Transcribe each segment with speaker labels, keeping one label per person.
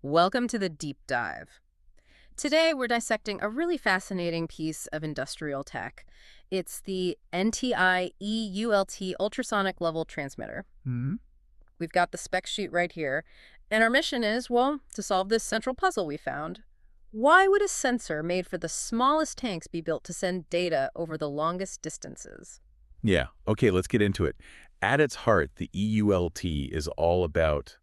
Speaker 1: Welcome to the deep dive. Today, we're dissecting a really fascinating piece of industrial tech. It's the NTI E-ULT ultrasonic level transmitter.
Speaker 2: Hmm.
Speaker 1: We've got the spec sheet right here. And our mission is, well, to solve this central puzzle we found. Why would a sensor made for the smallest tanks be built to send data over the longest distances?
Speaker 2: Yeah. Okay, let's get into it. At its heart, the EULT is all about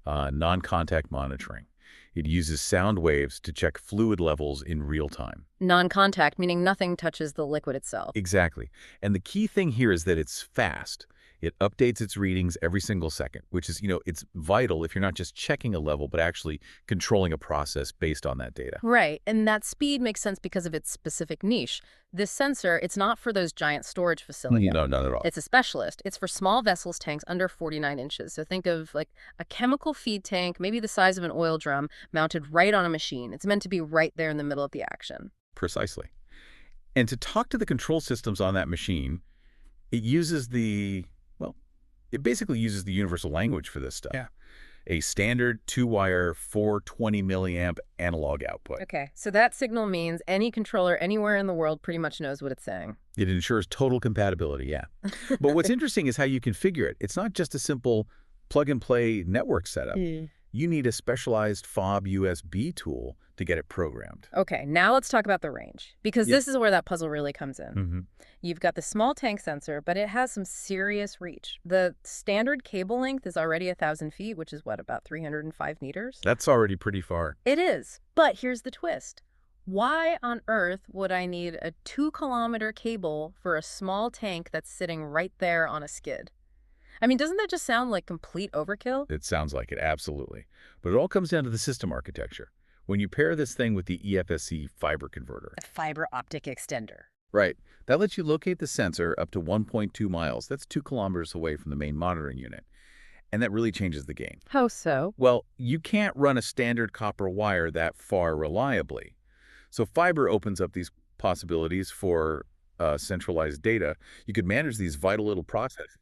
Speaker 2: non-contact monitoring. It uses sound waves to check fluid levels in real time.
Speaker 1: Non-contact, meaning nothing touches the liquid itself.
Speaker 2: Exactly. And the key thing here is that it's fast. It updates its readings every single second, which is, it's vital if you're not just checking a level, but actually controlling a process based on that data.
Speaker 1: Right, and that speed makes sense because of its specific niche. This sensor, it's not for those giant storage facilities.
Speaker 2: No, not at all.
Speaker 1: It's a specialist. It's for small vessels tanks under 49 inches. So think of like a chemical feed tank, maybe the size of an oil drum, mounted right on a machine. It's meant to be right there in the middle of the action.
Speaker 2: Precisely. And to talk to the control systems on that machine, it uses it basically uses the universal language for this stuff.
Speaker 1: Yeah.
Speaker 2: A standard two-wire 420 milliamp analog output.
Speaker 1: Okay, so that signal means any controller anywhere in the world pretty much knows what it's saying.
Speaker 2: It ensures total compatibility, yeah. But what's interesting is how you configure it. It's not just a simple plug-and-play network setup. You need a specialized fob USB tool to get it programmed.
Speaker 1: Okay, now let's talk about the range, because this is where that puzzle really comes in.
Speaker 2: Mm-hmm.
Speaker 1: You've got the small tank sensor, but it has some serious reach. The standard cable length is already 1,000 feet, which is what, about 305 meters?
Speaker 2: That's already pretty far.
Speaker 1: It is, but here's the twist. Why on earth would I need a 2-kilometer cable for a small tank that's sitting right there on a skid? I mean, doesn't that just sound like complete overkill?
Speaker 2: It sounds like it, absolutely. But it all comes down to the system architecture. When you pair this thing with the EFSC fiber converter.
Speaker 1: A fiber optic extender.
Speaker 2: Right. That lets you locate the sensor up to 1.2 miles. That's 2 kilometers away from the main monitoring unit. And that really changes the game.
Speaker 1: How so?
Speaker 2: Well, you can't run a standard copper wire that far reliably. So fiber opens up these possibilities for centralized data. You could manage these vital little processes.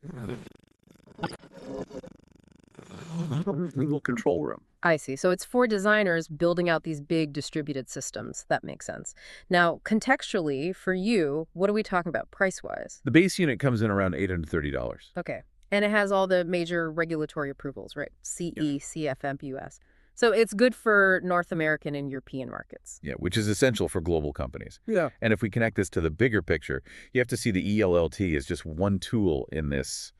Speaker 2: Single control room.
Speaker 1: I see. So it's for designers building out these big distributed systems. That makes sense. Now, contextually, for you, what are we talking about price-wise?
Speaker 2: The base unit comes in around $830.
Speaker 1: Okay. And it has all the major regulatory approvals, right? CE,
Speaker 2: Yeah.
Speaker 1: CFM, US. So it's good for North American and European markets.
Speaker 2: Yeah, which is essential for global companies.
Speaker 1: Yeah.
Speaker 2: And if we connect this to the bigger picture, you have to see the EULT as just one tool in this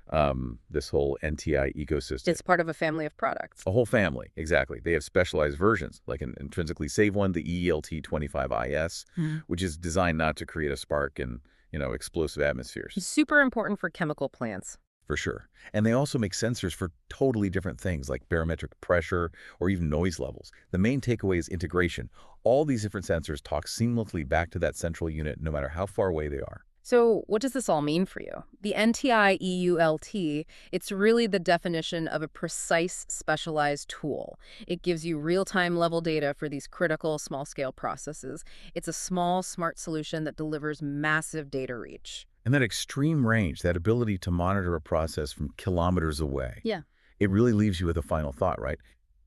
Speaker 2: whole NTI ecosystem.
Speaker 1: It's part of a family of products.
Speaker 2: A whole family, exactly. They have specialized versions, like an intrinsically safe one, the EULT 25IS, which is designed not to create a spark in, explosive atmospheres.
Speaker 1: Super important for chemical plants.
Speaker 2: For sure. And they also make sensors for totally different things, like barometric pressure or even noise levels. The main takeaway is integration. All these different sensors talk seamlessly back to that central unit, no matter how far away they are.
Speaker 1: So what does this all mean for you? The NTI EULT, it's really the definition of a precise, specialized tool. It gives you real-time level data for these critical small-scale processes. It's a small, smart solution that delivers massive data reach.
Speaker 2: And that extreme range, that ability to monitor a process from kilometers away.
Speaker 1: Yeah.
Speaker 2: It really leaves you with a final thought, right?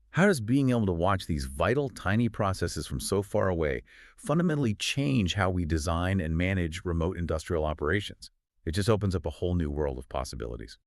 Speaker 2: How does being able to watch these vital, tiny processes from so far away fundamentally change how we design and manage remote industrial operations? It just opens up a whole new world of possibilities.